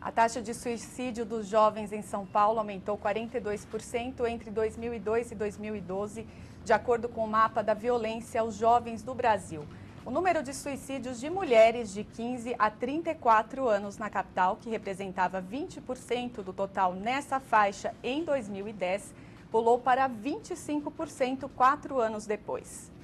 A taxa de suicídio dos jovens em São Paulo aumentou 42% entre 2002 e 2012, de acordo com o mapa da violência aos jovens do Brasil. O número de suicídios de mulheres de 15 a 34 anos na capital, que representava 20% do total nessa faixa em 2010, pulou para 25% 4 anos depois.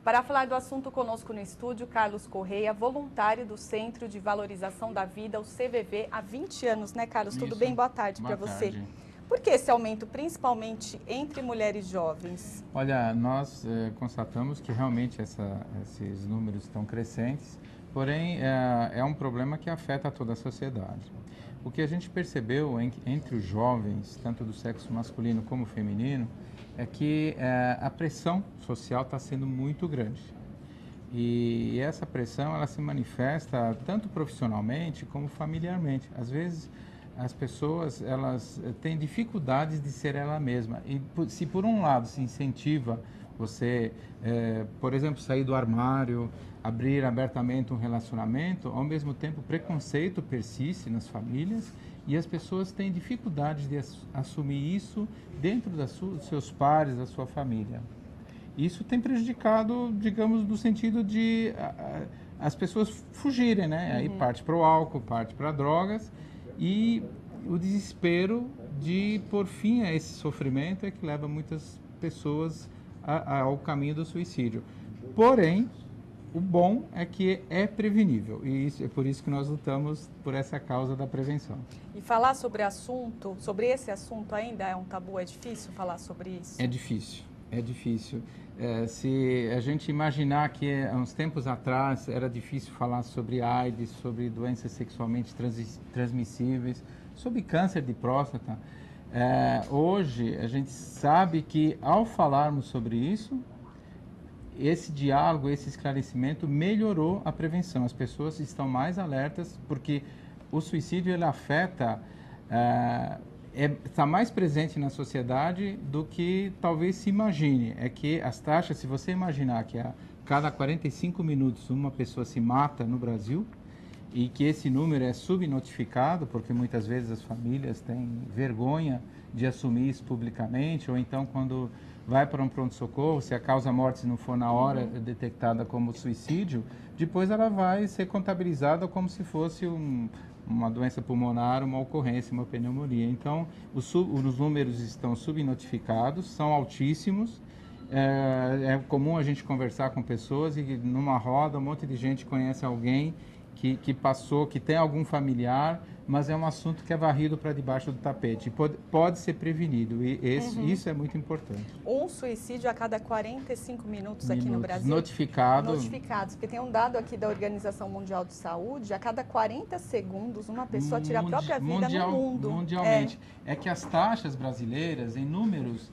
Para falar do assunto, conosco no estúdio, Carlos Correia, voluntário do Centro de Valorização da Vida, o CVV, há 20 anos, né, Carlos? Tudo bem? Boa tarde para você. Por que esse aumento, principalmente entre mulheres jovens? Olha, nós constatamos que realmente esses números estão crescentes, porém é um problema que afeta toda a sociedade. O que a gente percebeu entre os jovens, tanto do sexo masculino como feminino, é que a pressão social está sendo muito grande. E essa pressão ela se manifesta tanto profissionalmente como familiarmente. Às vezes as pessoas elas têm dificuldades de ser ela mesma. E se por um lado se incentiva você, por exemplo, sair do armário, abrir abertamente um relacionamento, ao mesmo tempo o preconceito persiste nas famílias e as pessoas têm dificuldades de assumir isso dentro dos seus pares, da sua família. Isso tem prejudicado, digamos, no sentido de as pessoas fugirem, né? Aí parte para o álcool, parte para drogas e o desespero de pôr fim a esse sofrimento é que leva muitas pessoas ao caminho do suicídio. Porém, o bom é que é prevenível e é por isso que nós lutamos por essa causa da prevenção. E falar sobre esse assunto ainda é um tabu? É difícil falar sobre isso? É difícil, é difícil. Se a gente imaginar que há uns tempos atrás era difícil falar sobre AIDS, sobre doenças sexualmente transmissíveis, sobre câncer de próstata, hoje a gente sabe que ao falarmos sobre isso, esse diálogo, esse esclarecimento melhorou a prevenção. As pessoas estão mais alertas porque o suicídio ele afeta, está mais presente na sociedade do que talvez se imagine. É que as taxas, se você imaginar que a cada 45 minutos uma pessoa se mata no Brasil e que esse número é subnotificado, porque muitas vezes as famílias têm vergonha de assumir isso publicamente, ou então quando vai para um pronto-socorro, se a causa-morte não for na hora detectada como suicídio, depois ela vai ser contabilizada como se fosse uma doença pulmonar, uma ocorrência, uma pneumonia. Então, os números estão subnotificados, são altíssimos. É comum a gente conversar com pessoas e numa roda um monte de gente conhece alguém que passou, que tem algum familiar, mas é um assunto que é varrido para debaixo do tapete. Pode ser prevenido e isso é muito importante. Um suicídio a cada 45 minutos aqui no Brasil? Notificados, porque tem um dado aqui da Organização Mundial de Saúde, a cada 40 segundos uma pessoa tira a própria vida no mundo. Mundialmente. É que as taxas brasileiras, em números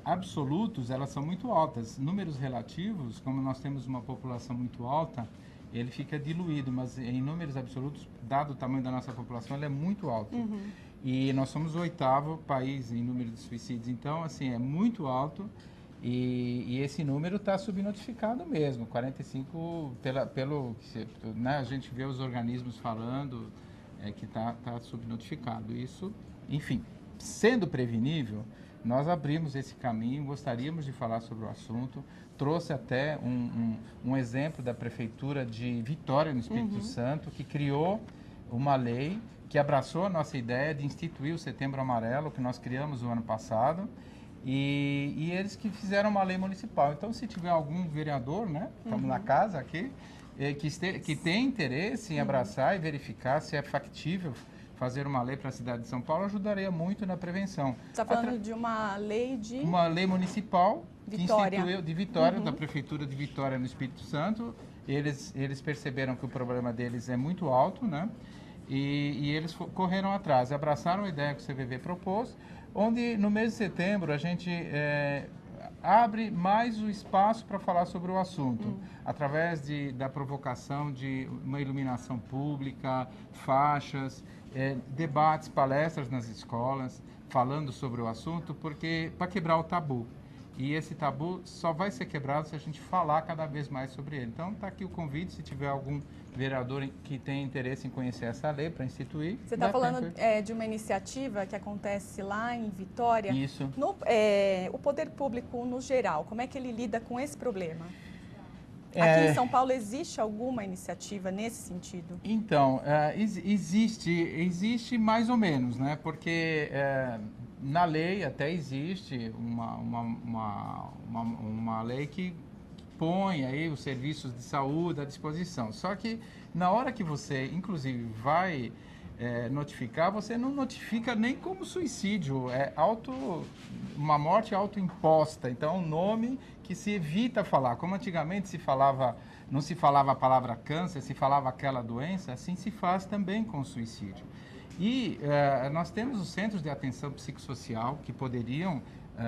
absolutos, elas são muito altas. Números relativos, como nós temos uma população muito alta, ele fica diluído, mas em números absolutos, dado o tamanho da nossa população, ele é muito alto. E nós somos o 8º país em número de suicídios, então, assim, é muito alto e esse número está subnotificado mesmo, 45, né, a gente vê os organismos falando que está subnotificado. Isso, enfim, sendo prevenível, nós abrimos esse caminho, gostaríamos de falar sobre o assunto, trouxe até um exemplo da Prefeitura de Vitória, no Espírito Santo, que criou uma lei que abraçou a nossa ideia de instituir o Setembro Amarelo, que nós criamos o ano passado, e eles que fizeram uma lei municipal. Então, se tiver algum vereador, né, estamos na casa aqui, que tem interesse em abraçar e verificar se é factível fazer uma lei para a cidade de São Paulo, ajudaria muito na prevenção. Você está falando de uma lei de... Uma lei municipal Vitória. Que instituiu, de Vitória, da Prefeitura de Vitória, no Espírito Santo. Eles perceberam que o problema deles é muito alto, né? E eles correram atrás, abraçaram a ideia que o CVV propôs, onde no mês de setembro a gente abre mais o espaço para falar sobre o assunto, através da provocação de uma iluminação pública, faixas, debates, palestras nas escolas, falando sobre o assunto, porque para quebrar o tabu. e esse tabu só vai ser quebrado se a gente falar cada vez mais sobre ele. Então, está aqui o convite, se tiver algum vereador que tem interesse em conhecer essa lei para instituir. Você está falando de uma iniciativa que acontece lá em Vitória. Isso. O poder público, no geral, como é que ele lida com esse problema? Aqui em São Paulo existe alguma iniciativa nesse sentido? Então, existe mais ou menos, né? Porque na lei até existe uma lei que põe aí os serviços de saúde à disposição. Só que na hora que você, inclusive, vai notificar, você não notifica nem como suicídio, uma morte autoimposta. Então, um nome que se evita falar. Como antigamente não se falava a palavra câncer, se falava aquela doença, assim se faz também com o suicídio. E nós temos os centros de atenção psicossocial que poderiam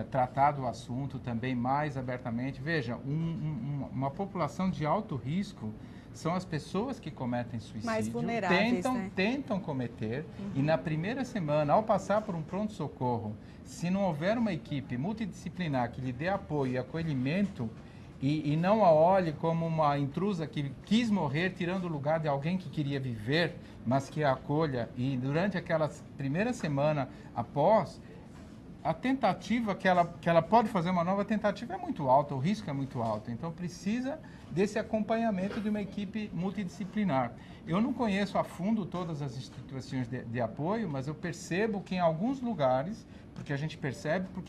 tratar do assunto também mais abertamente. Veja, uma população de alto risco são as pessoas que cometem suicídio, mais vulneráveis, tentam cometer, e na primeira semana, ao passar por um pronto-socorro, se não houver uma equipe multidisciplinar que lhe dê apoio e acolhimento, e não a olhe como uma intrusa que quis morrer, tirando o lugar de alguém que queria viver, mas que a acolha, e durante aquela primeira semana após, a tentativa que ela pode fazer uma nova tentativa é muito alta, o risco é muito alto. Então, precisa desse acompanhamento de uma equipe multidisciplinar. Eu não conheço a fundo todas as instituições de apoio, mas eu percebo que em alguns lugares, porque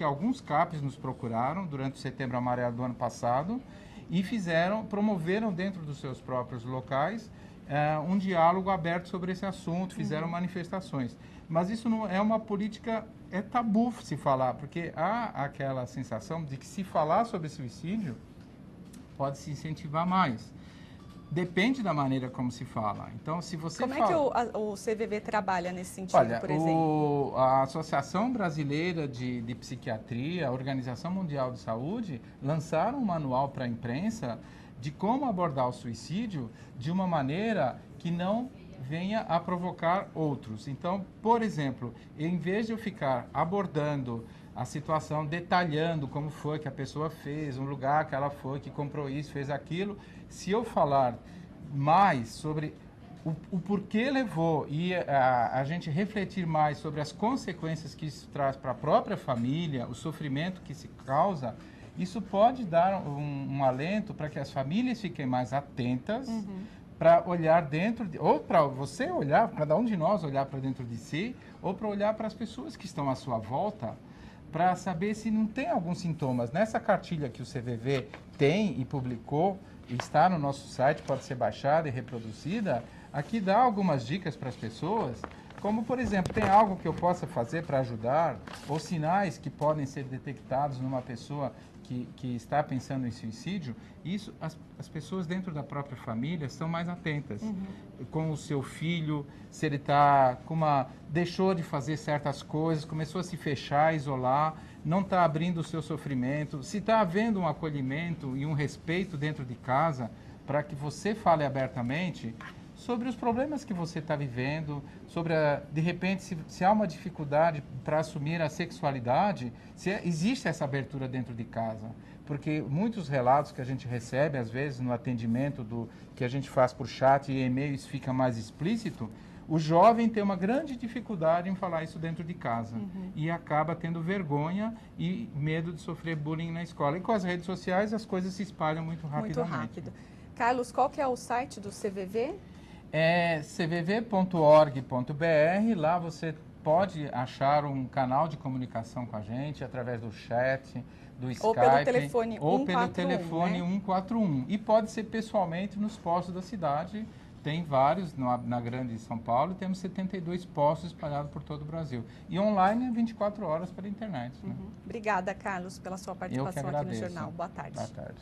alguns CAPs nos procuraram durante o Setembro Amarelo do ano passado e promoveram dentro dos seus próprios locais um diálogo aberto sobre esse assunto, fizeram manifestações. Mas isso não é uma política, é tabu se falar, porque há aquela sensação de que se falar sobre suicídio pode se incentivar mais. Depende da maneira como se fala. Então, se você Como é que o CVV trabalha nesse sentido, Olha, por exemplo? A Associação Brasileira de Psiquiatria, a Organização Mundial de Saúde, lançaram um manual para a imprensa de como abordar o suicídio de uma maneira que não venha a provocar outros. Então, por exemplo, em vez de eu ficar abordando a situação, detalhando como foi que a pessoa fez, um lugar que ela foi, que comprou isso, fez aquilo, se eu falar mais sobre o porquê levou e a gente refletir mais sobre as consequências que isso traz para a própria família, o sofrimento que se causa, isso pode dar um alento para que as famílias fiquem mais atentas, para olhar ou para você olhar, para cada um de nós olhar para dentro de si, ou para olhar para as pessoas que estão à sua volta, para saber se não tem alguns sintomas. Nessa cartilha que o CVV tem e publicou, e está no nosso site, pode ser baixada e reproduzida, aqui dá algumas dicas para as pessoas, como, por exemplo, tem algo que eu possa fazer para ajudar, ou sinais que podem ser detectados numa pessoa que está pensando em suicídio. Isso, as pessoas dentro da própria família estão mais atentas. Com o seu filho, se ele está deixou de fazer certas coisas, começou a se fechar, isolar, não está abrindo o seu sofrimento, se está havendo um acolhimento e um respeito dentro de casa, para que você fale abertamente sobre os problemas que você está vivendo, sobre, de repente, se há uma dificuldade para assumir a sexualidade, se existe essa abertura dentro de casa. Porque muitos relatos que a gente recebe, às vezes, no atendimento que a gente faz por chat e e-mail, isso fica mais explícito, o jovem tem uma grande dificuldade em falar isso dentro de casa. E acaba tendo vergonha e medo de sofrer bullying na escola. E com as redes sociais, as coisas se espalham muito rapidamente. Muito rápido. Carlos, qual que é o site do CVV? É cvv.org.br, lá você pode achar um canal de comunicação com a gente através do chat, do Skype. Ou pelo telefone 141. Ou pelo telefone 141. E pode ser pessoalmente nos postos da cidade. Tem vários na Grande São Paulo, temos 72 postos espalhados por todo o Brasil. E online é 24 horas pela internet. Né? Obrigada, Carlos, pela sua participação aqui no Jornal. Boa tarde. Boa tarde.